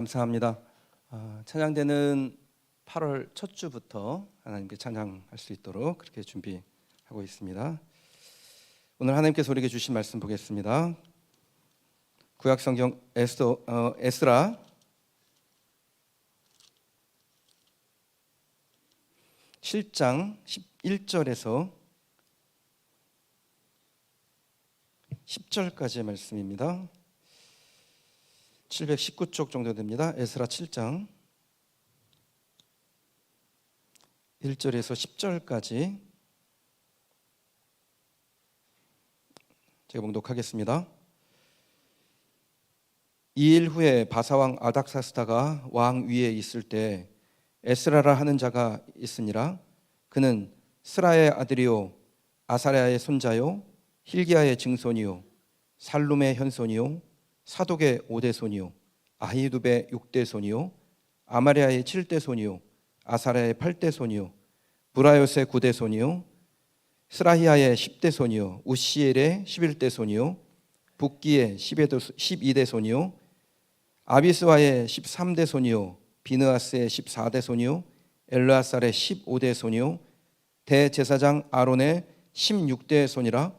감사합니다. 찬양대는 8월 첫 주부터 하나님께 찬양할 수 있도록 그렇게 준비하고 있습니다. 오늘 하나님께서 우리에게 주신 말씀 보겠습니다. 구약성경 에스라 7장 11절에서 10절까지의 말씀입니다. 719쪽 정도 됩니다. 에스라 7장 1절에서 10절까지 제가 봉독하겠습니다. 2일 후에 바사왕 아닥사스다가 왕 위에 있을 때 에스라라 하는 자가 있으니라. 그는 스라의 아들이요 아사랴의 손자요 힐기야의 증손이요 살룸의 현손이요 사독의 5대 손이요 아히두베의 6대 손이요 아마리아의 7대 손이요 아사랴의 8대 손이요 브라요스의 9대 손이요 스라히야의 10대 손이요 우시엘의 11대 손이요 붓기의 12대 손이요 아비스와의 13대 손이요 비느하스의 14대 손이요 엘르아살의 15대 손이요 대제사장 아론의 16대 손이라.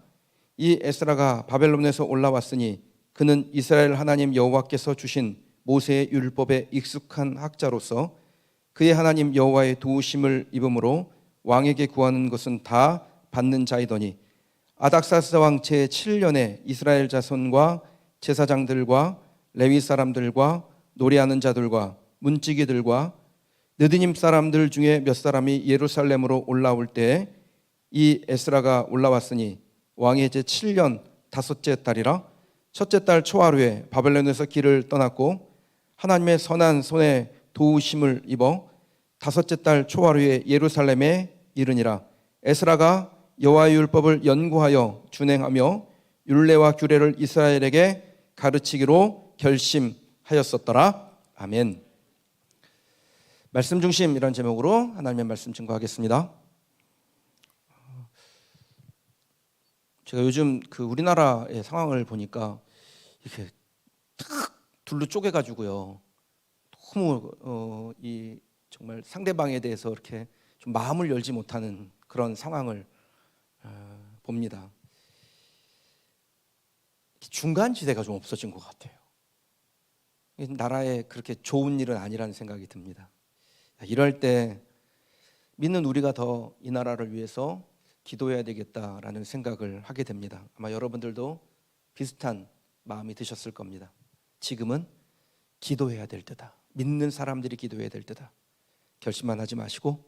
이 에스라가 바벨론에서 올라왔으니 그는 이스라엘 하나님 여호와께서 주신 모세의 율법에 익숙한 학자로서 그의 하나님 여호와의 도우심을 입음으로 왕에게 구하는 것은 다 받는 자이더니 아닥사스 왕 제7년에 이스라엘 자손과 제사장들과 레위 사람들과 노래하는 자들과 문지기들과 느드님 사람들 중에 몇 사람이 예루살렘으로 올라올 때 이 에스라가 올라왔으니 왕의 제7년 다섯째 달이라. 첫째 달 초하루에 바벨론에서 길을 떠났고 하나님의 선한 손에 도우심을 입어 다섯째 달 초하루에 예루살렘에 이르니라. 에스라가 여호와의 율법을 연구하여 준행하며 율례와 규례를 이스라엘에게 가르치기로 결심하였었더라. 아멘. 말씀 중심이라는 제목으로 하나님의 말씀 증거하겠습니다. 제가 요즘 우리나라의 상황을 보니까 이렇게 탁 둘로 쪼개가지고요. 너무 정말 상대방에 대해서 이렇게 좀 마음을 열지 못하는 그런 상황을 봅니다. 중간 지대가 좀 없어진 것 같아요. 나라에 그렇게 좋은 일은 아니라는 생각이 듭니다. 이럴 때 믿는 우리가 더 이 나라를 위해서 기도해야 되겠다라는 생각을 하게 됩니다. 아마 여러분들도 비슷한 마음이 드셨을 겁니다. 지금은 기도해야 될 때다. 믿는 사람들이 기도해야 될 때다. 결심만 하지 마시고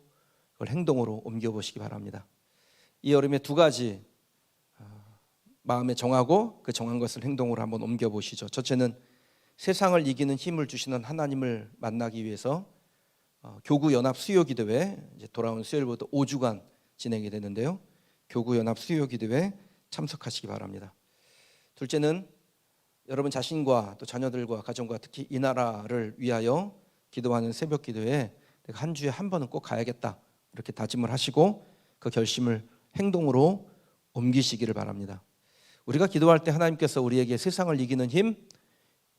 그걸 행동으로 옮겨보시기 바랍니다. 이 여름에 두 가지 마음에 정하고 그 정한 것을 행동으로 한번 옮겨보시죠. 첫째는 세상을 이기는 힘을 주시는 하나님을 만나기 위해서 교구연합 수요기도회 이제 돌아온 수요일부터 5주간 진행이 되는데요. 교구연합 수요기도회 참석하시기 바랍니다. 둘째는 여러분 자신과 또 자녀들과 가정과 특히 이 나라를 위하여 기도하는 새벽기도에 내가 한 주에 한 번은 꼭 가야겠다 이렇게 다짐을 하시고 그 결심을 행동으로 옮기시기를 바랍니다. 우리가 기도할 때 하나님께서 우리에게 세상을 이기는 힘,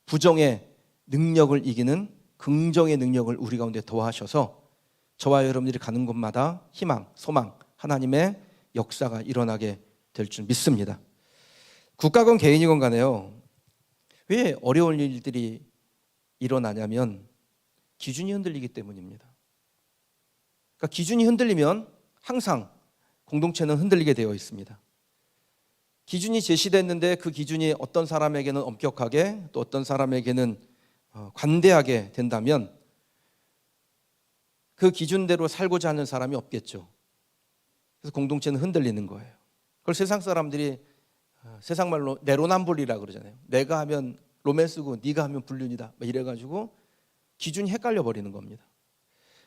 부정의 능력을 이기는 긍정의 능력을 우리 가운데 더하셔서 저와 여러분들이 가는 곳마다 희망, 소망, 하나님의 역사가 일어나게 될 줄 믿습니다. 국가건 개인이건 간에요. 왜 어려운 일들이 일어나냐면 기준이 흔들리기 때문입니다. 그러니까 기준이 흔들리면 항상 공동체는 흔들리게 되어 있습니다. 기준이 제시됐는데 그 기준이 어떤 사람에게는 엄격하게 또 어떤 사람에게는 관대하게 된다면 그 기준대로 살고자 하는 사람이 없겠죠. 그래서 공동체는 흔들리는 거예요. 그걸 세상 사람들이 세상 말로 내로남불이라 그러잖아요. 내가 하면 로맨스고 네가 하면 불륜이다 이래가지고 기준이 헷갈려 버리는 겁니다.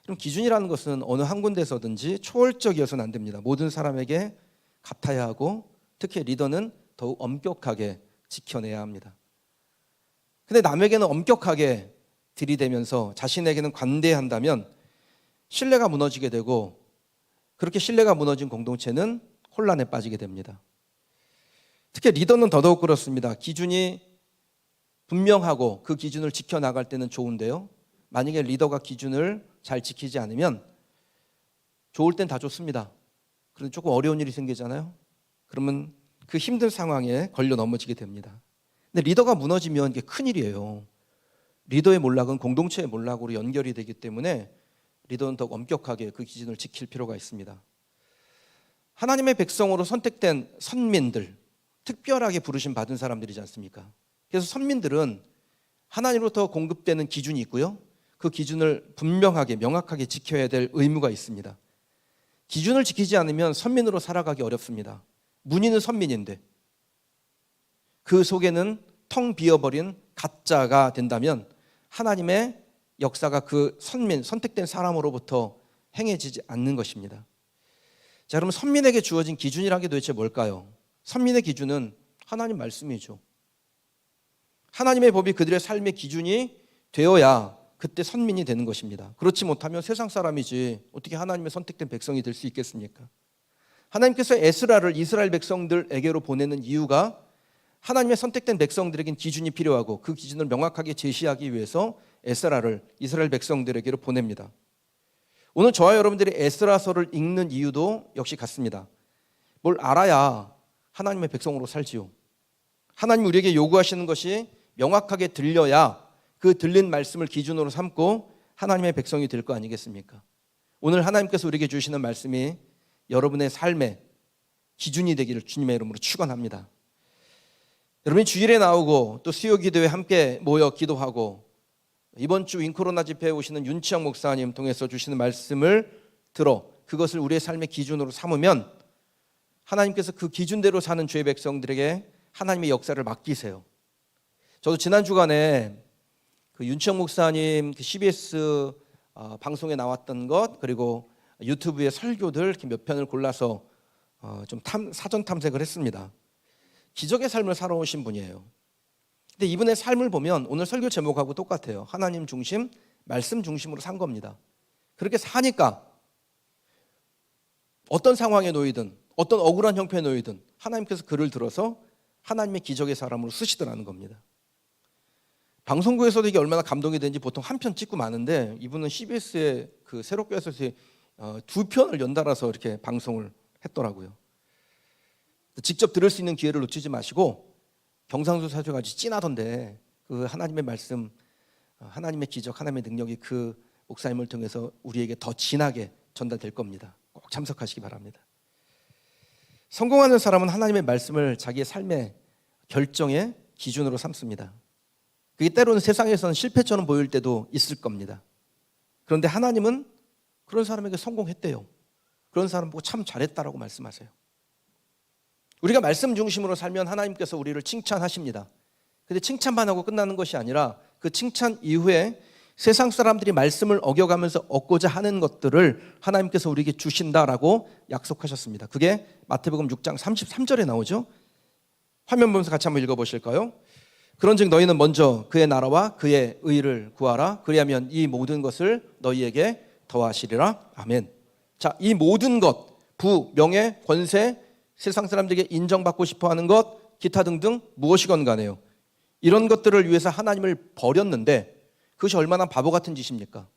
그럼 기준이라는 것은 어느 한 군데서든지 초월적이어서는 안 됩니다. 모든 사람에게 같아야 하고 특히 리더는 더욱 엄격하게 지켜내야 합니다. 근데 남에게는 엄격하게 들이대면서 자신에게는 관대한다면 신뢰가 무너지게 되고 그렇게 신뢰가 무너진 공동체는 혼란에 빠지게 됩니다. 특히 리더는 더더욱 그렇습니다. 기준이 분명하고 그 기준을 지켜나갈 때는 좋은데요, 만약에 리더가 기준을 잘 지키지 않으면 좋을 땐 다 좋습니다. 그런데 조금 어려운 일이 생기잖아요. 그러면 그 힘든 상황에 걸려 넘어지게 됩니다. 근데 리더가 무너지면 이게 큰일이에요. 리더의 몰락은 공동체의 몰락으로 연결이 되기 때문에 리더는 더욱 엄격하게 그 기준을 지킬 필요가 있습니다. 하나님의 백성으로 선택된 선민들, 특별하게 부르심 받은 사람들이지 않습니까? 그래서 선민들은 하나님으로부터 공급되는 기준이 있고요, 그 기준을 분명하게 명확하게 지켜야 될 의무가 있습니다. 기준을 지키지 않으면 선민으로 살아가기 어렵습니다. 문의는 선민인데 그 속에는 텅 비어버린 가짜가 된다면 하나님의 역사가 그 선민, 선택된 사람으로부터 행해지지 않는 것입니다. 자, 그러면 선민에게 주어진 기준이라는 게 도대체 뭘까요? 선민의 기준은 하나님 말씀이죠. 하나님의 법이 그들의 삶의 기준이 되어야 그때 선민이 되는 것입니다. 그렇지 못하면 세상 사람이지 어떻게 하나님의 선택된 백성이 될 수 있겠습니까? 하나님께서 에스라를 이스라엘 백성들에게로 보내는 이유가 하나님의 선택된 백성들에겐 기준이 필요하고 그 기준을 명확하게 제시하기 위해서 에스라를 이스라엘 백성들에게로 보냅니다. 오늘 저와 여러분들이 에스라서를 읽는 이유도 역시 같습니다. 뭘 알아야 하나님의 백성으로 살지요. 하나님 우리에게 요구하시는 것이 명확하게 들려야 그 들린 말씀을 기준으로 삼고 하나님의 백성이 될 거 아니겠습니까? 오늘 하나님께서 우리에게 주시는 말씀이 여러분의 삶의 기준이 되기를 주님의 이름으로 축원합니다. 여러분이 주일에 나오고 또 수요 기도에 함께 모여 기도하고 이번 주 윈코로나 집회에 오시는 윤치영 목사님 통해서 주시는 말씀을 들어 그것을 우리의 삶의 기준으로 삼으면 하나님께서 그 기준대로 사는 주의 백성들에게 하나님의 역사를 맡기세요. 저도 지난 주간에 그 윤치영 목사님 그 CBS 방송에 나왔던 것, 그리고 유튜브의 설교들 이렇게 몇 편을 골라서 좀 사전 탐색을 했습니다. 기적의 삶을 살아오신 분이에요. 근데 이분의 삶을 보면 오늘 설교 제목하고 똑같아요. 하나님 중심, 말씀 중심으로 산 겁니다. 그렇게 사니까 어떤 상황에 놓이든 어떤 억울한 형편에 놓이든 하나님께서 그를 들어서 하나님의 기적의 사람으로 쓰시더라는 겁니다. 방송국에서도 이게 얼마나 감동이 되는지 보통 한 편 찍고 마는데 이분은 CBS의 그 새롭게 해서 두 편을 연달아서 이렇게 방송을 했더라고요. 직접 들을 수 있는 기회를 놓치지 마시고 경상수 사주가 아주 찐하던데 그 하나님의 말씀, 하나님의 기적, 하나님의 능력이 그 목사님을 통해서 우리에게 더 진하게 전달될 겁니다. 꼭 참석하시기 바랍니다. 성공하는 사람은 하나님의 말씀을 자기의 삶의 결정의 기준으로 삼습니다. 그게 때로는 세상에서는 실패처럼 보일 때도 있을 겁니다. 그런데 하나님은 그런 사람에게 성공했대요. 그런 사람 보고 참 잘했다라고 말씀하세요. 우리가 말씀 중심으로 살면 하나님께서 우리를 칭찬하십니다. 그런데 칭찬만 하고 끝나는 것이 아니라 그 칭찬 이후에 세상 사람들이 말씀을 어겨가면서 얻고자 하는 것들을 하나님께서 우리에게 주신다라고 약속하셨습니다. 그게 마태복음 6장 33절에 나오죠. 화면 보면서 같이 한번 읽어보실까요? 그런즉 너희는 먼저 그의 나라와 그의 의를 구하라. 그리하면 이 모든 것을 너희에게 더하시리라. 아멘. 자, 이 모든 것, 부, 명예, 권세, 세상 사람들에게 인정받고 싶어하는 것, 기타 등등 무엇이건 간에요. 이런 것들을 위해서 하나님을 버렸는데 그것이 얼마나 바보 같은 짓입니까?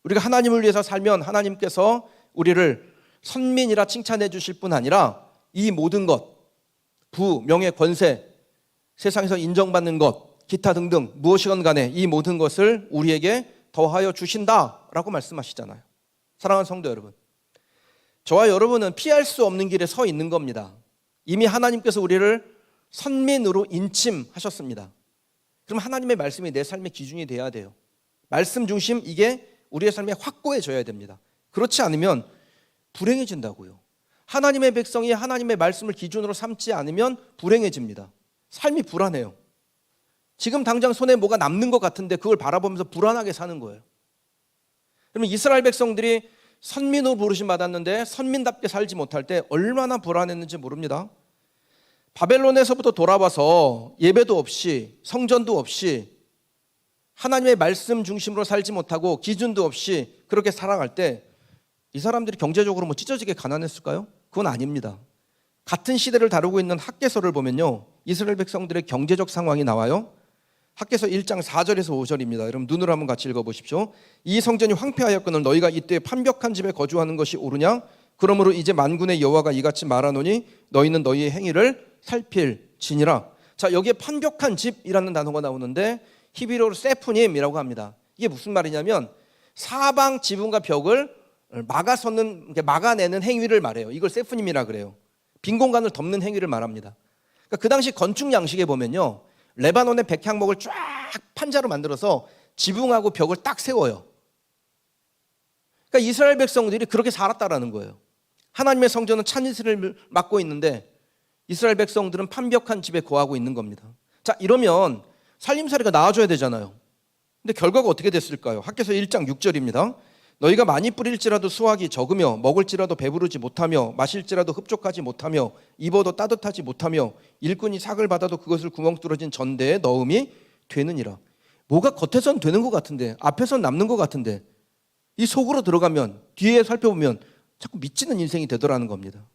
우리가 하나님을 위해서 살면 하나님께서 우리를 선민이라 칭찬해 주실 뿐 아니라 이 모든 것, 부, 명예, 권세, 세상에서 인정받는 것, 기타 등등 무엇이건 간에 이 모든 것을 우리에게 더하여 주신다라고 말씀하시잖아요. 사랑하는 성도 여러분, 저와 여러분은 피할 수 없는 길에 서 있는 겁니다. 이미 하나님께서 우리를 선민으로 인침하셨습니다. 그럼 하나님의 말씀이 내 삶의 기준이 돼야 돼요. 말씀 중심, 이게 우리의 삶에 확고해져야 됩니다. 그렇지 않으면 불행해진다고요. 하나님의 백성이 하나님의 말씀을 기준으로 삼지 않으면 불행해집니다. 삶이 불안해요. 지금 당장 손에 뭐가 남는 것 같은데 그걸 바라보면서 불안하게 사는 거예요. 그러면 이스라엘 백성들이 선민으로 부르심 받았는데 선민답게 살지 못할 때 얼마나 불안했는지 모릅니다. 바벨론에서부터 돌아와서 예배도 없이 성전도 없이 하나님의 말씀 중심으로 살지 못하고 기준도 없이 그렇게 살아갈 때 이 사람들이 경제적으로 뭐 찢어지게 가난했을까요? 그건 아닙니다. 같은 시대를 다루고 있는 학개서를 보면요, 이스라엘 백성들의 경제적 상황이 나와요. 학개서 1장 4절에서 5절입니다. 여러분 눈으로 한번 같이 읽어보십시오. 이 성전이 황폐하였거늘 너희가 이때 판벽한 집에 거주하는 것이 옳으냐? 그러므로 이제 만군의 여호와가 이같이 말하노니 너희는 너희의 행위를 살필지니라. 자, 여기에 판벽한 집이라는 단어가 나오는데 히브리어로 세푸님이라고 합니다. 이게 무슨 말이냐면 사방 지붕과 벽을 막아내는 행위를 말해요. 이걸 세푸님이라 그래요. 빈 공간을 덮는 행위를 말합니다. 그러니까 그 당시 건축 양식에 보면요, 레바논의 백향목을 쫙 판자로 만들어서 지붕하고 벽을 딱 세워요. 그러니까 이스라엘 백성들이 그렇게 살았다라는 거예요. 하나님의 성전은 찬이스를 맡고 있는데 이스라엘 백성들은 판벽한 집에 거하고 있는 겁니다. 자, 이러면 살림살이가 나아져야 되잖아요. 근데 결과가 어떻게 됐을까요? 학개서 1장 6절입니다. 너희가 많이 뿌릴지라도 수확이 적으며 먹을지라도 배부르지 못하며 마실지라도 흡족하지 못하며 입어도 따뜻하지 못하며 일꾼이 삭을 받아도 그것을 구멍 뚫어진 전대에 넣음이 되느니라. 뭐가 겉에선 되는 것 같은데 앞에선 남는 것 같은데 이 속으로 들어가면 뒤에 살펴보면 자꾸 미치는 인생이 되더라는 겁니다.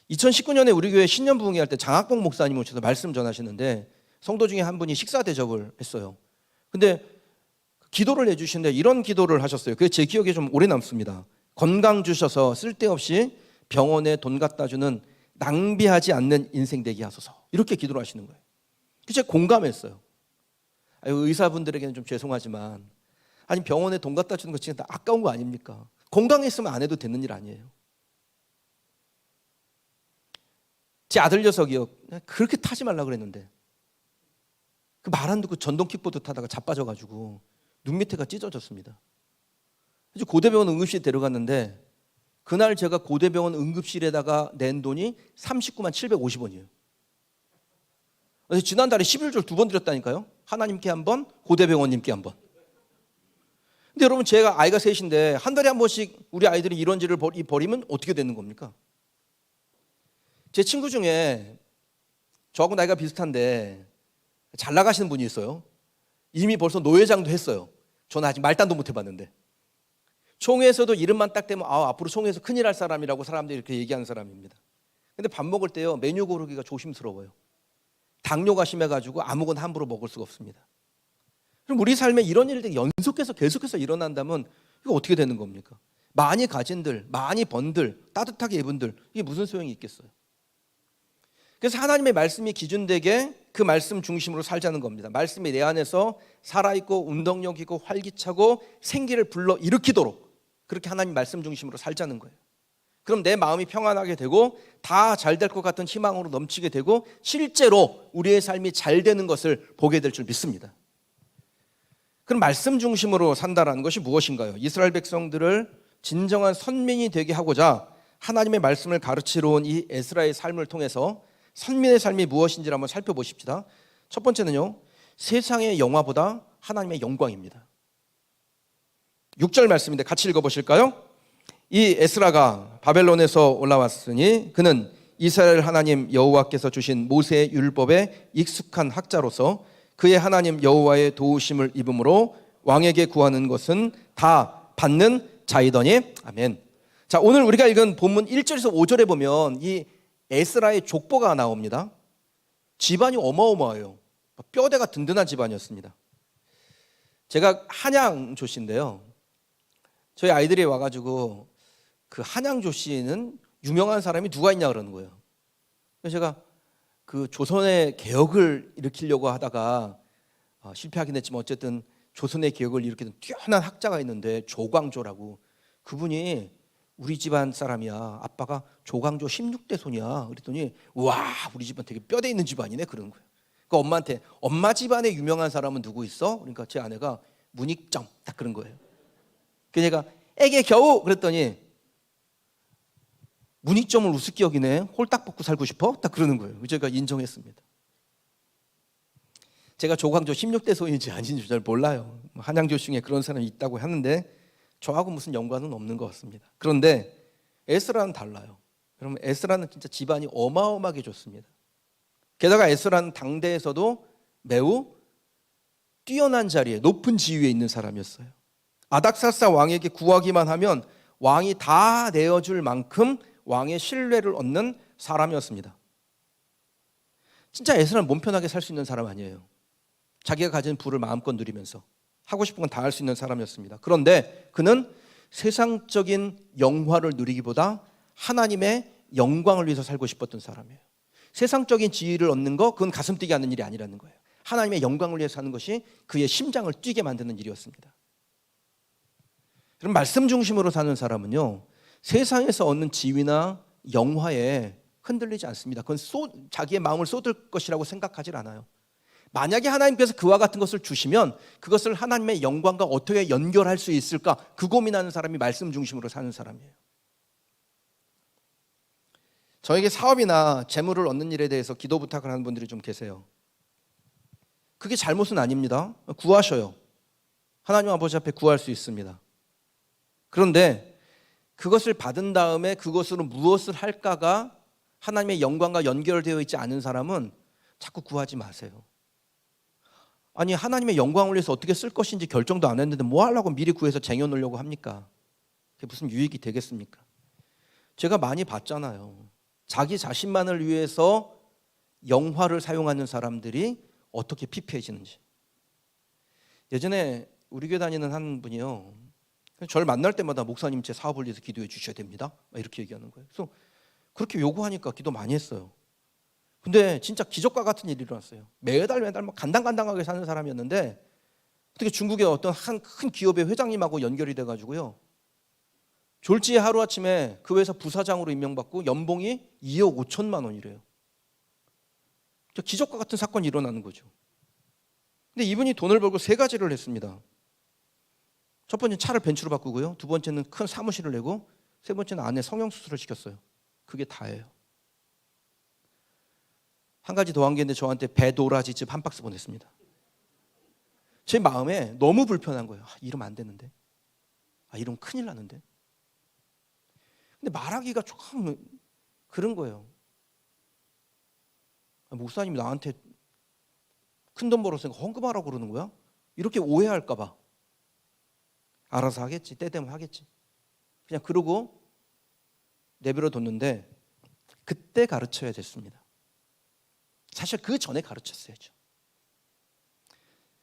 2019년에 우리 교회 신년 부흥회 할 때 장학봉 목사님 오셔서 말씀 전하시는데 성도 중에 한 분이 식사 대접을 했어요. 근데 기도를 해주시는데 이런 기도를 하셨어요. 그게 제 기억에 좀 오래 남습니다. 건강 주셔서 쓸데없이 병원에 돈 갖다 주는 낭비하지 않는 인생 되게 하소서. 이렇게 기도를 하시는 거예요. 제가 공감했어요. 의사분들에게는 좀 죄송하지만 아니 병원에 돈 갖다 주는 거 진짜 아까운 거 아닙니까? 건강했으면 안 해도 되는 일 아니에요. 제 아들 녀석이요, 그렇게 타지 말라 그랬는데 그 말 안 듣고 전동 킥보드 타다가 자빠져가지고 눈 밑에가 찢어졌습니다. 그래서 고대병원 응급실에 데려갔는데 그날 제가 고대병원 응급실에다가 낸 돈이 39만 750원이에요. 지난달에 11절 2번 드렸다니까요. 하나님께 한 번, 고대병원님께 한 번. 근데 여러분 제가 아이가 셋인데 한 달에 한 번씩 우리 아이들이 이런 죄를 버리면 어떻게 되는 겁니까? 제 친구 중에 저하고 나이가 비슷한데 잘 나가시는 분이 있어요. 이미 벌써 노회장도 했어요. 저는 아직 말단도 못 해봤는데 총회에서도 이름만 딱 대면 앞으로 총회에서 큰일 할 사람이라고 사람들이 이렇게 얘기하는 사람입니다. 근데 밥 먹을 때요 메뉴 고르기가 조심스러워요. 당뇨가 심해가지고 아무거나 함부로 먹을 수가 없습니다. 그럼 우리 삶에 이런 일들이 계속해서 일어난다면 이거 어떻게 되는 겁니까? 많이 가진들, 많이 번들, 따뜻하게 입은들 이게 무슨 소용이 있겠어요? 그래서 하나님의 말씀이 기준되게 그 말씀 중심으로 살자는 겁니다. 말씀이 내 안에서 살아있고 운동력 있고 활기차고 생기를 불러일으키도록 그렇게 하나님 말씀 중심으로 살자는 거예요. 그럼 내 마음이 평안하게 되고 다 잘 될 것 같은 희망으로 넘치게 되고 실제로 우리의 삶이 잘 되는 것을 보게 될 줄 믿습니다. 그럼 말씀 중심으로 산다라는 것이 무엇인가요? 이스라엘 백성들을 진정한 선민이 되게 하고자 하나님의 말씀을 가르치러 온 이 에스라의 삶을 통해서 선민의 삶이 무엇인지를 한번 살펴보십시다. 첫 번째는요, 세상의 영화보다 하나님의 영광입니다. 6절 말씀인데 같이 읽어보실까요? 이 에스라가 바벨론에서 올라왔으니 그는 이스라엘 하나님 여호와께서 주신 모세의 율법에 익숙한 학자로서 그의 하나님 여호와의 도우심을 입음으로 왕에게 구하는 것은 다 받는 자이더니 아멘. 자, 오늘 우리가 읽은 본문 1절에서 5절에 보면 이 에스라의 족보가 나옵니다. 집안이 어마어마해요. 뼈대가 든든한 집안이었습니다. 제가 한양 조씨인데요. 저희 아이들이 와가지고 그 한양 조씨는 유명한 사람이 누가 있냐 그러는 거예요. 그래서 제가 그 조선의 개혁을 일으키려고 하다가 실패하긴 했지만 어쨌든 조선의 개혁을 일으키는 뛰어난 학자가 있는데 조광조라고, 그분이 우리 집안 사람이야. 아빠가 조광조 16대 손이야. 그랬더니 와, 우리 집안 되게 뼈대 있는 집안이네 그러는 거예요. 그러니까 엄마한테 엄마 집안에 유명한 사람은 누구 있어? 그러니까 제 아내가 문익점 딱 그런 거예요. 그래서 제가 애게 겨우 그랬더니 문익점을 우습게 여기네. 홀딱 벗고 살고 싶어? 딱 그러는 거예요. 제가 인정했습니다. 제가 조광조 16대 손인지 아닌지 잘 몰라요. 한양조 중에 그런 사람이 있다고 하는데 저하고 무슨 연관은 없는 것 같습니다. 그런데 에스라는 달라요. 그러면 에스라는 진짜 집안이 어마어마하게 좋습니다. 게다가 에스라는 당대에서도 매우 뛰어난 자리에 높은 지위에 있는 사람이었어요. 아닥사스다 왕에게 구하기만 하면 왕이 다 내어줄 만큼 왕의 신뢰를 얻는 사람이었습니다. 진짜 에스라는 몸 편하게 살 수 있는 사람 아니에요. 자기가 가진 부를 마음껏 누리면서 하고 싶은 건 다 할 수 있는 사람이었습니다. 그런데 그는 세상적인 영화를 누리기보다 하나님의 영광을 위해서 살고 싶었던 사람이에요. 세상적인 지위를 얻는 거, 그건 가슴 뛰게 하는 일이 아니라는 거예요. 하나님의 영광을 위해서 사는 것이 그의 심장을 뛰게 만드는 일이었습니다. 그럼 말씀 중심으로 사는 사람은요, 세상에서 얻는 지위나 영화에 흔들리지 않습니다. 그건 자기의 마음을 쏟을 것이라고 생각하지 않아요. 만약에 하나님께서 그와 같은 것을 주시면 그것을 하나님의 영광과 어떻게 연결할 수 있을까, 그 고민하는 사람이 말씀 중심으로 사는 사람이에요. 저에게 사업이나 재물을 얻는 일에 대해서 기도 부탁을 하는 분들이 좀 계세요. 그게 잘못은 아닙니다. 구하셔요. 하나님 아버지 앞에 구할 수 있습니다. 그런데 그것을 받은 다음에 그것으로 무엇을 할까가 하나님의 영광과 연결되어 있지 않은 사람은 자꾸 구하지 마세요. 아니, 하나님의 영광을 위해서 어떻게 쓸 것인지 결정도 안 했는데 뭐 하려고 미리 구해서 쟁여놓으려고 합니까? 그게 무슨 유익이 되겠습니까? 제가 많이 봤잖아요. 자기 자신만을 위해서 영화를 사용하는 사람들이 어떻게 피폐해지는지. 예전에 우리 교회 다니는 한 분이요, 저를 만날 때마다 목사님 제 사업을 위해서 기도해 주셔야 됩니다, 이렇게 얘기하는 거예요. 그래서 그렇게 요구하니까 기도 많이 했어요. 근데 진짜 기적과 같은 일이 일어났어요. 매달 막 간당간당하게 사는 사람이었는데 어떻게 중국의 어떤 큰 기업의 회장님하고 연결이 돼가지고요, 졸지에 하루아침에 그 회사 부사장으로 임명받고 연봉이 2억 5천만 원이래요. 기적과 같은 사건이 일어나는 거죠. 근데 이분이 돈을 벌고 세 가지를 했습니다. 첫 번째는 차를 벤츠로 바꾸고요, 두 번째는 큰 사무실을 내고, 세 번째는 아내 성형수술을 시켰어요. 그게 다예요. 한 가지 더 한 게 있는데 저한테 배도라지즙 한 박스 보냈습니다. 제 마음에 너무 불편한 거예요. 이러면 안 되는데, 이러면 큰일 나는데. 근데 말하기가 조금 그런 거예요. 목사님이 나한테 큰 돈 벌었으니까 헌금하라고 그러는 거야? 이렇게 오해할까 봐. 알아서 하겠지, 때 되면 하겠지, 그냥 그러고 내버려 뒀는데, 그때 가르쳐야 됐습니다. 사실 그 전에 가르쳤어야죠.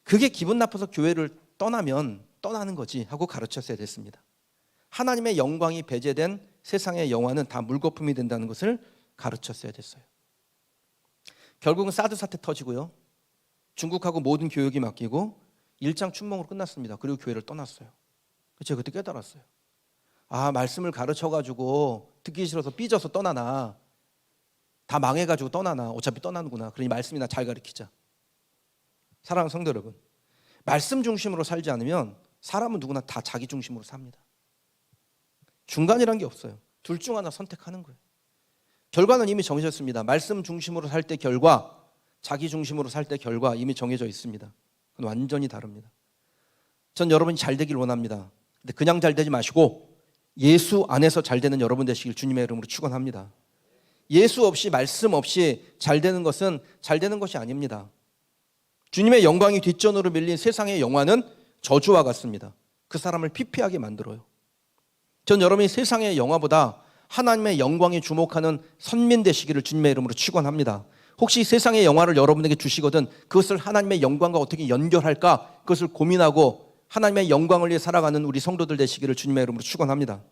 그게 기분 나빠서 교회를 떠나면 떠나는 거지 하고 가르쳤어야 됐습니다. 하나님의 영광이 배제된 세상의 영화는 다 물거품이 된다는 것을 가르쳤어야 됐어요. 결국은 사드 사태 터지고요, 중국하고 모든 교역이 맡기고 일장춘몽으로 끝났습니다. 그리고 교회를 떠났어요. 제가 그때 깨달았어요. 말씀을 가르쳐가지고 듣기 싫어서 삐져서 떠나나, 다 망해가지고 떠나나, 어차피 떠나는구나. 그러니 말씀이나 잘 가르치자. 사랑하는 성도 여러분, 말씀 중심으로 살지 않으면 사람은 누구나 다 자기 중심으로 삽니다. 중간이란 게 없어요. 둘 중 하나 선택하는 거예요. 결과는 이미 정해졌습니다. 말씀 중심으로 살 때 결과, 자기 중심으로 살 때 결과 이미 정해져 있습니다. 그건 완전히 다릅니다. 전 여러분이 잘 되길 원합니다. 근데 그냥 잘 되지 마시고 예수 안에서 잘 되는 여러분 되시길 주님의 이름으로 축원합니다. 예수 없이, 말씀 없이 잘 되는 것은 잘 되는 것이 아닙니다. 주님의 영광이 뒷전으로 밀린 세상의 영화는 저주와 같습니다. 그 사람을 피폐하게 만들어요. 전 여러분이 세상의 영화보다 하나님의 영광에 주목하는 선민 되시기를 주님의 이름으로 축원합니다. 혹시 세상의 영화를 여러분에게 주시거든 그것을 하나님의 영광과 어떻게 연결할까, 그것을 고민하고 하나님의 영광을 위해 살아가는 우리 성도들 되시기를 주님의 이름으로 축원합니다.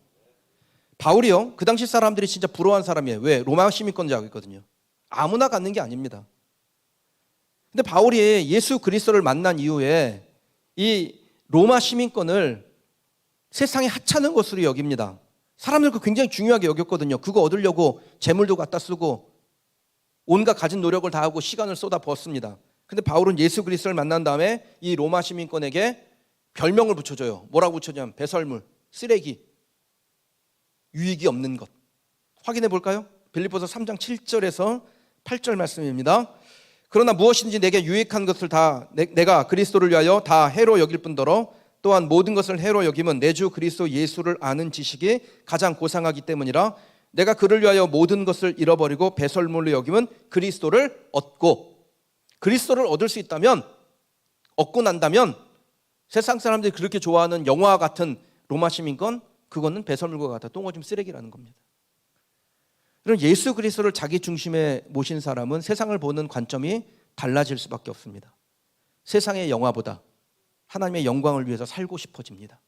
바울이요, 그 당시 사람들이 진짜 부러워한 사람이에요. 왜? 로마 시민권자가 있거든요. 아무나 갖는 게 아닙니다. 근데 바울이 예수 그리스도를 만난 이후에 이 로마 시민권을 세상에 하찮은 것으로 여깁니다. 사람들 그 굉장히 중요하게 여겼거든요. 그거 얻으려고 재물도 갖다 쓰고 온갖 가진 노력을 다하고 시간을 쏟아 부었습니다. 근데 바울은 예수 그리스도를 만난 다음에 이 로마 시민권에게 별명을 붙여줘요. 뭐라고 붙여주냐면 배설물, 쓰레기, 유익이 없는 것. 확인해 볼까요? 빌립보서 3장 7절에서 8절 말씀입니다. 그러나 무엇인지 내게 유익한 것을 다 내가 그리스도를 위하여 다 해로 여길 뿐더러 또한 모든 것을 해로 여김은 내 주 그리스도 예수를 아는 지식이 가장 고상하기 때문이라. 내가 그를 위하여 모든 것을 잃어버리고 배설물로 여김은 그리스도를 얻고, 그리스도를 얻을 수 있다면, 얻고 난다면 세상 사람들이 그렇게 좋아하는 영화와 같은 로마 시민권, 그거는 배설물과 같아 똥오줌 쓰레기라는 겁니다. 그럼 예수 그리스도를 자기 중심에 모신 사람은 세상을 보는 관점이 달라질 수밖에 없습니다. 세상의 영화보다 하나님의 영광을 위해서 살고 싶어집니다.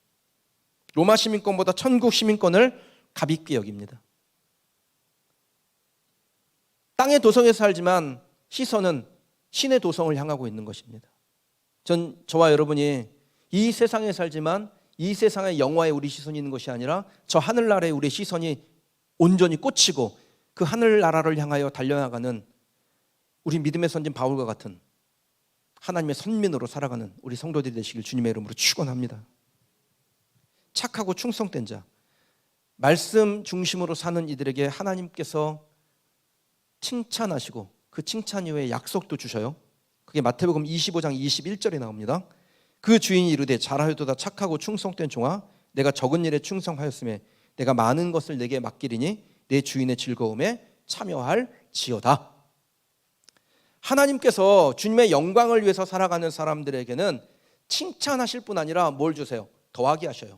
로마 시민권보다 천국 시민권을 가볍게 여깁니다. 땅의 도성에서 살지만 시선은 신의 도성을 향하고 있는 것입니다. 저와 여러분이 이 세상에 살지만 이 세상의 영화에 우리 시선이 있는 것이 아니라 저 하늘나라에 우리 시선이 온전히 꽂히고 그 하늘나라를 향하여 달려나가는 우리 믿음의 선진 바울과 같은 하나님의 선민으로 살아가는 우리 성도들이 되시길 주님의 이름으로 축원합니다. 착하고 충성된 자, 말씀 중심으로 사는 이들에게 하나님께서 칭찬하시고 그 칭찬 이후에 약속도 주셔요. 그게 마태복음 25장 21절에 나옵니다. 그 주인이 이르되 잘하였도다 착하고 충성된 종아, 내가 적은 일에 충성하였음에 내가 많은 것을 내게 맡기리니 내 주인의 즐거움에 참여할지어다. 하나님께서 주님의 영광을 위해서 살아가는 사람들에게는 칭찬하실 뿐 아니라 뭘 주세요? 더하게 하셔요.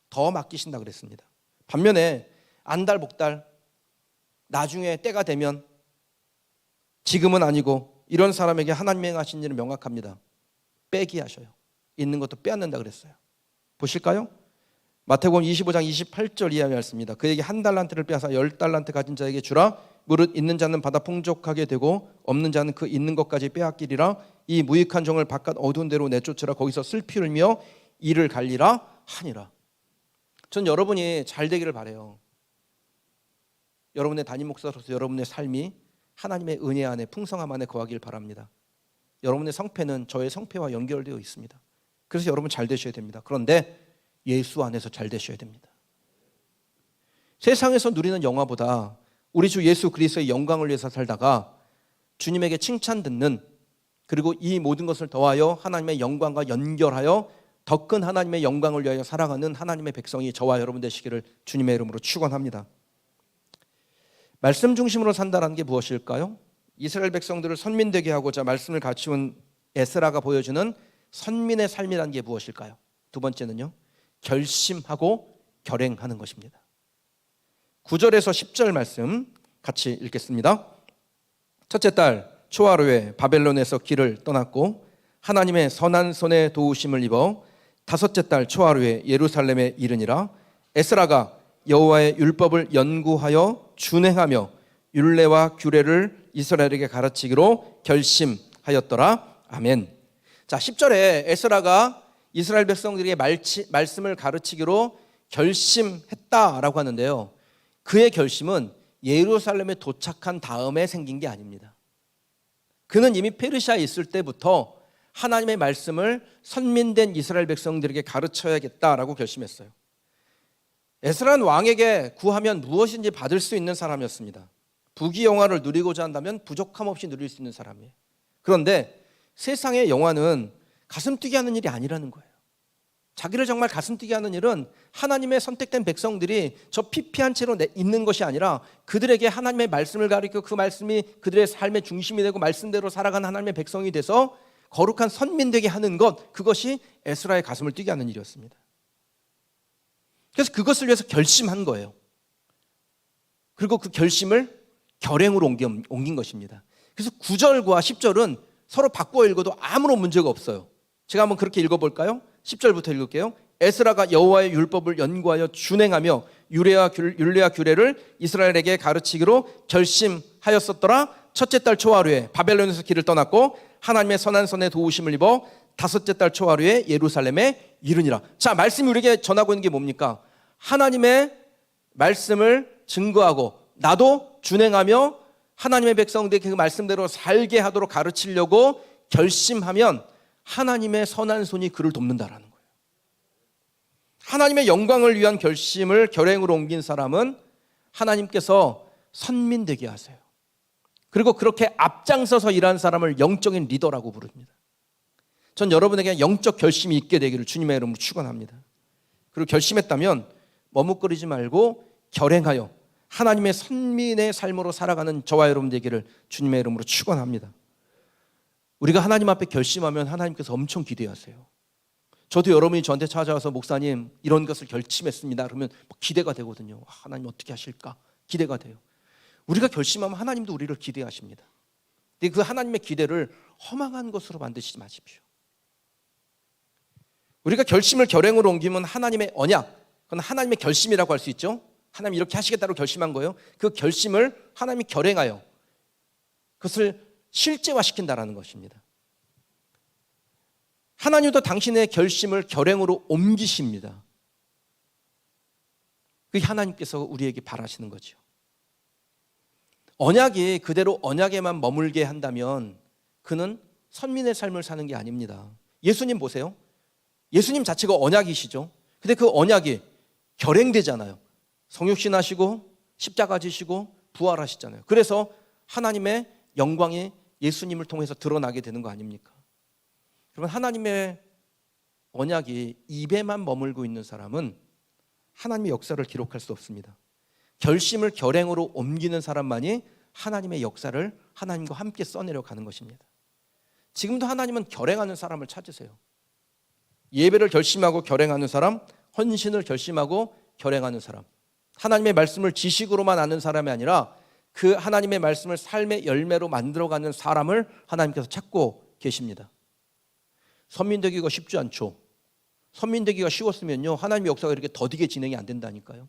더 맡기신다 그랬습니다. 반면에 안달복달, 나중에 때가 되면, 지금은 아니고 이런 사람에게 하나님이 행하신 일은 명확합니다. 빼기 하셔요. 있는 것도 빼앗는다 그랬어요. 보실까요? 마태복음 25장 28절 이하의 말씀입니다. 그에게 한 달란트를 빼앗아 10달란트 가진 자에게 주라. 무릇 있는 자는 받아 풍족하게 되고 없는 자는 그 있는 것까지 빼앗기리라. 이 무익한 종을 바깥 어두운 데로 내쫓으라. 거기서 슬피 울며 이를 갈리라 하니라. 전 여러분이 잘 되기를 바라요. 여러분의 담임 목사로서 여러분의 삶이 하나님의 은혜 안에 풍성함 안에 거하길 바랍니다. 여러분의 성패는 저의 성패와 연결되어 있습니다. 그래서 여러분 잘 되셔야 됩니다. 그런데 예수 안에서 잘 되셔야 됩니다. 세상에서 누리는 영화보다 우리 주 예수 그리스도의 영광을 위해서 살다가 주님에게 칭찬 듣는, 그리고 이 모든 것을 더하여 하나님의 영광과 연결하여 더 큰 하나님의 영광을 위하여 살아가는 하나님의 백성이 저와 여러분 되시기를 주님의 이름으로 축원합니다. 말씀 중심으로 산다는 게 무엇일까요? 이스라엘 백성들을 선민되게 하고자 말씀을 갖추은 에스라가 보여주는 선민의 삶이라는 게 무엇일까요? 두 번째는요, 결심하고 결행하는 것입니다. 9절에서 10절 말씀 같이 읽겠습니다. 첫째 달 초하루에 바벨론에서 길을 떠났고 하나님의 선한 손에 도우심을 입어 다섯째 달 초하루에 예루살렘에 이르니라. 에스라가 여호와의 율법을 연구하여 준행하며 율례와 규례를 이스라엘에게 가르치기로 결심하였더라. 아멘. 자, 10절에 에스라가 이스라엘 백성들에게 말씀을 가르치기로 결심했다라고 하는데요, 그의 결심은 예루살렘에 도착한 다음에 생긴 게 아닙니다. 그는 이미 페르시아에 있을 때부터 하나님의 말씀을 선민된 이스라엘 백성들에게 가르쳐야겠다라고 결심했어요. 에스라는 왕에게 구하면 무엇인지 받을 수 있는 사람이었습니다. 부귀영화를 누리고자 한다면 부족함 없이 누릴 수 있는 사람이에요. 그런데 세상의 영화는 가슴 뛰게 하는 일이 아니라는 거예요. 자기를 정말 가슴 뛰게 하는 일은 하나님의 선택된 백성들이 저 피폐한 채로 있는 것이 아니라 그들에게 하나님의 말씀을 가르치고 그 말씀이 그들의 삶의 중심이 되고 말씀대로 살아가는 하나님의 백성이 돼서 거룩한 선민되게 하는 것, 그것이 에스라의 가슴을 뛰게 하는 일이었습니다. 그래서 그것을 위해서 결심한 거예요. 그리고 그 결심을 결행으로 옮긴 것입니다. 그래서 9절과 10절은 서로 바꿔 읽어도 아무런 문제가 없어요. 제가 한번 그렇게 읽어볼까요? 10절부터 읽을게요. 에스라가 여호와의 율법을 연구하여 준행하며 율례와 규례를 이스라엘에게 가르치기로 결심하였었더라. 첫째 달 초하루에 바벨론에서 길을 떠났고 하나님의 선한 손에 도우심을 입어 다섯째 달 초하루에 예루살렘에 이르니라. 자, 말씀이 우리에게 전하고 있는 게 뭡니까? 하나님의 말씀을 증거하고 나도 준행하며 하나님의 백성들에게 그 말씀대로 살게 하도록 가르치려고 결심하면 하나님의 선한 손이 그를 돕는다라는 거예요. 하나님의 영광을 위한 결심을 결행으로 옮긴 사람은 하나님께서 선민되게 하세요. 그리고 그렇게 앞장서서 일하는 사람을 영적인 리더라고 부릅니다. 전 여러분에게 영적 결심이 있게 되기를 주님의 이름으로 축원합니다. 그리고 결심했다면 머뭇거리지 말고 결행하여 하나님의 선민의 삶으로 살아가는 저와 여러분 되기를 주님의 이름으로 축원합니다. 우리가 하나님 앞에 결심하면 하나님께서 엄청 기대하세요. 저도 여러분이 저한테 찾아와서 목사님 이런 것을 결심했습니다 그러면 기대가 되거든요. 하나님 어떻게 하실까? 기대가 돼요. 우리가 결심하면 하나님도 우리를 기대하십니다. 근데 그 하나님의 기대를 허망한 것으로 만드시지 마십시오. 우리가 결심을 결행으로 옮기면 하나님의 언약, 그건 하나님의 결심이라고 할 수 있죠. 하나님이 이렇게 하시겠다고 결심한 거예요. 그 결심을 하나님이 결행하여 그것을 실제화시킨다라는 것입니다. 하나님도 당신의 결심을 결행으로 옮기십니다. 그게 하나님께서 우리에게 바라시는 거죠. 언약이 그대로 언약에만 머물게 한다면 그는 선민의 삶을 사는 게 아닙니다. 예수님 보세요. 예수님 자체가 언약이시죠. 근데 그 언약이 결행되잖아요. 성육신하시고 십자가 지시고 부활하시잖아요. 그래서 하나님의 영광이 예수님을 통해서 드러나게 되는 거 아닙니까? 그러면 하나님의 언약이 입에만 머물고 있는 사람은 하나님의 역사를 기록할 수 없습니다. 결심을 결행으로 옮기는 사람만이 하나님의 역사를 하나님과 함께 써내려 가는 것입니다. 지금도 하나님은 결행하는 사람을 찾으세요. 예배를 결심하고 결행하는 사람, 헌신을 결심하고 결행하는 사람, 하나님의 말씀을 지식으로만 아는 사람이 아니라 그 하나님의 말씀을 삶의 열매로 만들어가는 사람을 하나님께서 찾고 계십니다. 선민되기가 쉽지 않죠. 선민되기가 쉬웠으면요 하나님의 역사가 이렇게 더디게 진행이 안 된다니까요.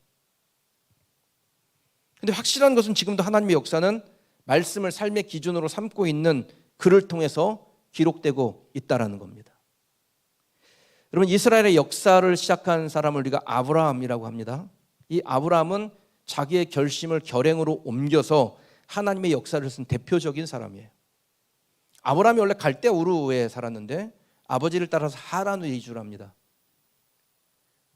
근데 확실한 것은 지금도 하나님의 역사는 말씀을 삶의 기준으로 삼고 있는 그를 통해서 기록되고 있다라는 겁니다. 여러분, 이스라엘의 역사를 시작한 사람을 우리가 아브라함이라고 합니다. 이 아브라함은 자기의 결심을 결행으로 옮겨서 하나님의 역사를 쓴 대표적인 사람이에요. 아브라함이 원래 갈대 우르에 살았는데 아버지를 따라서 하란으로 이주를 합니다.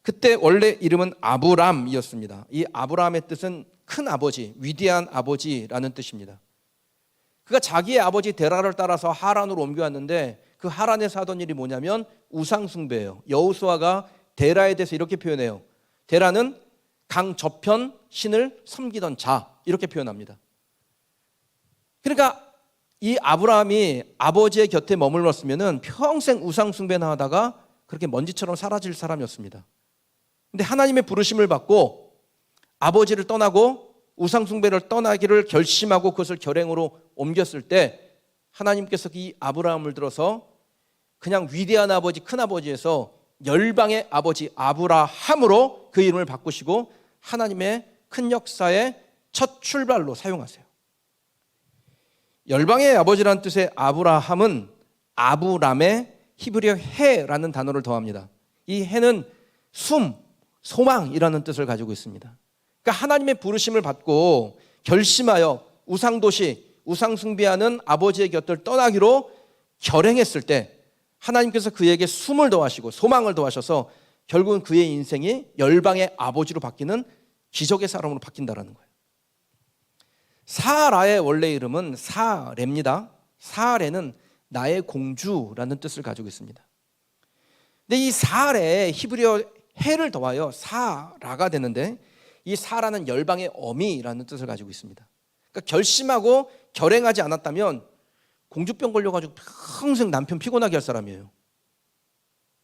그때 원래 이름은 아브람이었습니다. 이 아브라함의 뜻은 큰 아버지, 위대한 아버지라는 뜻입니다. 그가 자기의 아버지 데라를 따라서 하란으로 옮겨왔는데 그 하란에서 하던 일이 뭐냐면 우상 숭배예요. 여호수아가 데라에 대해서 이렇게 표현해요. 데라는 강 저편 신을 섬기던 자, 이렇게 표현합니다. 그러니까 이 아브라함이 아버지의 곁에 머물렀으면 평생 우상 숭배나 하다가 그렇게 먼지처럼 사라질 사람이었습니다. 근데 하나님의 부르심을 받고 아버지를 떠나고 우상 숭배를 떠나기를 결심하고 그것을 결행으로 옮겼을 때 하나님께서 이 아브라함을 들어서 그냥 위대한 아버지, 큰 아버지에서 열방의 아버지 아브라함으로 그 이름을 바꾸시고 하나님의 큰 역사의 첫 출발로 사용하세요. 열방의 아버지라는 뜻의 아브라함은 아브람의 히브리어 해라는 단어를 더합니다. 이 해는 숨, 소망이라는 뜻을 가지고 있습니다. 그러니까 하나님의 부르심을 받고 결심하여 우상도시, 우상숭배하는 아버지의 곁을 떠나기로 결행했을 때 하나님께서 그에게 숨을 더하시고 소망을 더하셔서 결국은 그의 인생이 열방의 아버지로 바뀌는 기적의 사람으로 바뀐다는 거예요. 사라의 원래 이름은 사레입니다. 사레는 나의 공주라는 뜻을 가지고 있습니다. 근데 이 사레에 히브리어 해를 더하여 사라가 되는데 이 사라는 열방의 어미라는 뜻을 가지고 있습니다. 그러니까 결심하고 결행하지 않았다면 공주병 걸려가지고 평생 남편 피곤하게 할 사람이에요.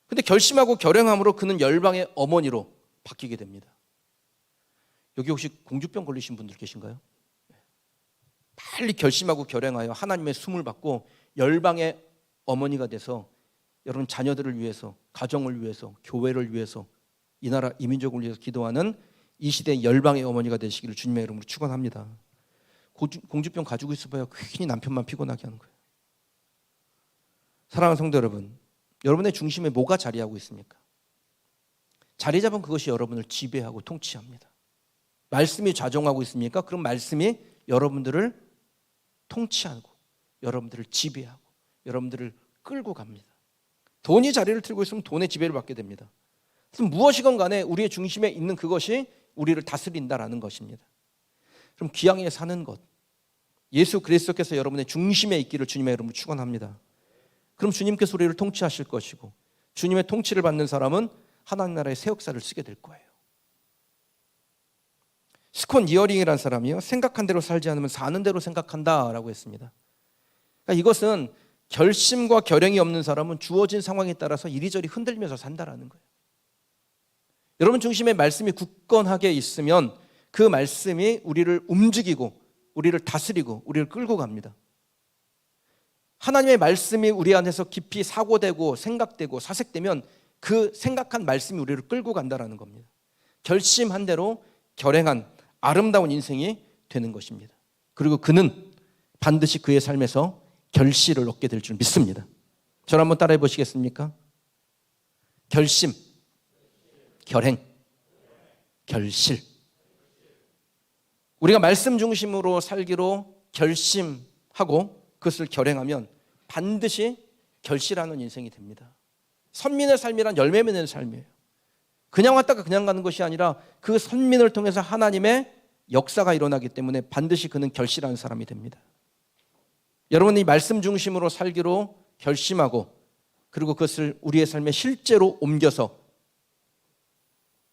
근데 결심하고 결행함으로 그는 열방의 어머니로 바뀌게 됩니다. 여기 혹시 공주병 걸리신 분들 계신가요? 빨리 결심하고 결행하여 하나님의 숨을 받고 열방의 어머니가 돼서 여러분 자녀들을 위해서, 가정을 위해서, 교회를 위해서, 이 나라 이민족을 위해서 기도하는 이 시대의 열방의 어머니가 되시기를 주님의 이름으로 축원합니다. 공주병 가지고 있어봐야 괜히 남편만 피곤하게 하는 거예요. 사랑하는 성도 여러분, 여러분의 중심에 뭐가 자리하고 있습니까? 자리 잡은 그것이 여러분을 지배하고 통치합니다. 말씀이 좌정하고 있습니까? 그럼 말씀이 여러분들을 통치하고 여러분들을 지배하고 여러분들을 끌고 갑니다. 돈이 자리를 틀고 있으면 돈의 지배를 받게 됩니다. 그럼 무엇이건 간에 우리의 중심에 있는 그것이 우리를 다스린다라는 것입니다. 그럼 기왕에 사는 것, 예수 그리스도께서 여러분의 중심에 있기를 주님의 이름으로 축원합니다. 그럼 주님께서 우리를 통치하실 것이고 주님의 통치를 받는 사람은 하나님 나라의 새 역사를 쓰게 될 거예요. 스콘 이어링이라는 사람이요, 생각한 대로 살지 않으면 사는 대로 생각한다라고 했습니다. 그러니까 이것은 결심과 결행이 없는 사람은 주어진 상황에 따라서 이리저리 흔들면서 산다라는 거예요. 여러분 중심에 말씀이 굳건하게 있으면 그 말씀이 우리를 움직이고 우리를 다스리고 우리를 끌고 갑니다. 하나님의 말씀이 우리 안에서 깊이 사고되고 생각되고 사색되면 그 생각한 말씀이 우리를 끌고 간다라는 겁니다. 결심한 대로 결행한 아름다운 인생이 되는 것입니다. 그리고 그는 반드시 그의 삶에서 결실을 얻게 될 줄 믿습니다. 저를 한번 따라해 보시겠습니까? 결심, 결행, 결실. 우리가 말씀 중심으로 살기로 결심하고 그것을 결행하면 반드시 결실하는 인생이 됩니다. 선민의 삶이란 열매 맺는 삶이에요. 그냥 왔다가 그냥 가는 것이 아니라 그 선민을 통해서 하나님의 역사가 일어나기 때문에 반드시 그는 결실하는 사람이 됩니다. 여러분이 말씀 중심으로 살기로 결심하고 그리고 그것을 우리의 삶에 실제로 옮겨서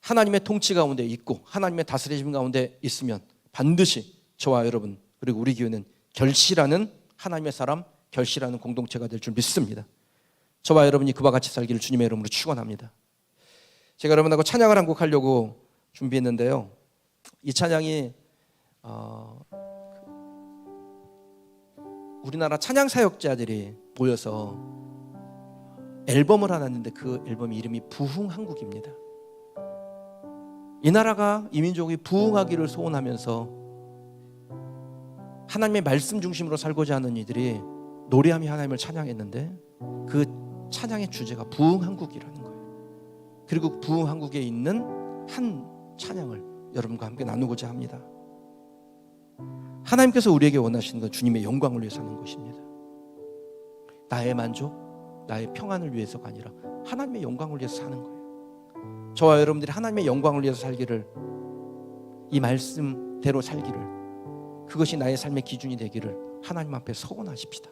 하나님의 통치 가운데 있고 하나님의 다스리심 가운데 있으면 반드시 저와 여러분 그리고 우리 교회는 결실하는 하나님의 사람, 결실하는 공동체가 될 줄 믿습니다. 저와 여러분이 그와 같이 살기를 주님의 이름으로 축원합니다. 제가 여러분하고 찬양을 한 곡 하려고 준비했는데요. 이 찬양이 우리나라 찬양 사역자들이 모여서 앨범을 하나 냈는데 그 앨범 이름이 부흥한국입니다. 이 나라가 이 민족이 부흥하기를 소원하면서 하나님의 말씀 중심으로 살고자 하는 이들이 노래하며 하나님을 찬양했는데 그 찬양의 주제가 부흥한국이라는 거예요. 그리고 부흥한국에 있는 한 찬양을 여러분과 함께 나누고자 합니다. 하나님께서 우리에게 원하시는 건 주님의 영광을 위해 사는 것입니다. 나의 만족, 나의 평안을 위해서가 아니라 하나님의 영광을 위해서 사는 거예요. 저와 여러분들이 하나님의 영광을 위해서 살기를, 이 말씀대로 살기를, 그것이 나의 삶의 기준이 되기를 하나님 앞에 서원하십시다.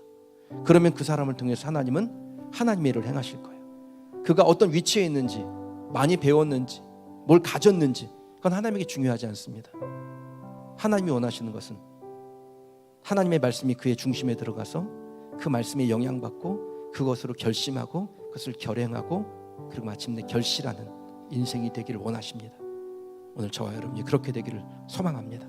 그러면 그 사람을 통해서 하나님은 하나님의 일을 행하실 거예요. 그가 어떤 위치에 있는지, 많이 배웠는지, 뭘 가졌는지 그건 하나님에게 중요하지 않습니다. 하나님이 원하시는 것은 하나님의 말씀이 그의 중심에 들어가서 그 말씀에 영향받고 그것으로 결심하고 그것을 결행하고 그리고 마침내 결실하는 인생이 되기를 원하십니다. 오늘 저와 여러분이 그렇게 되기를 소망합니다.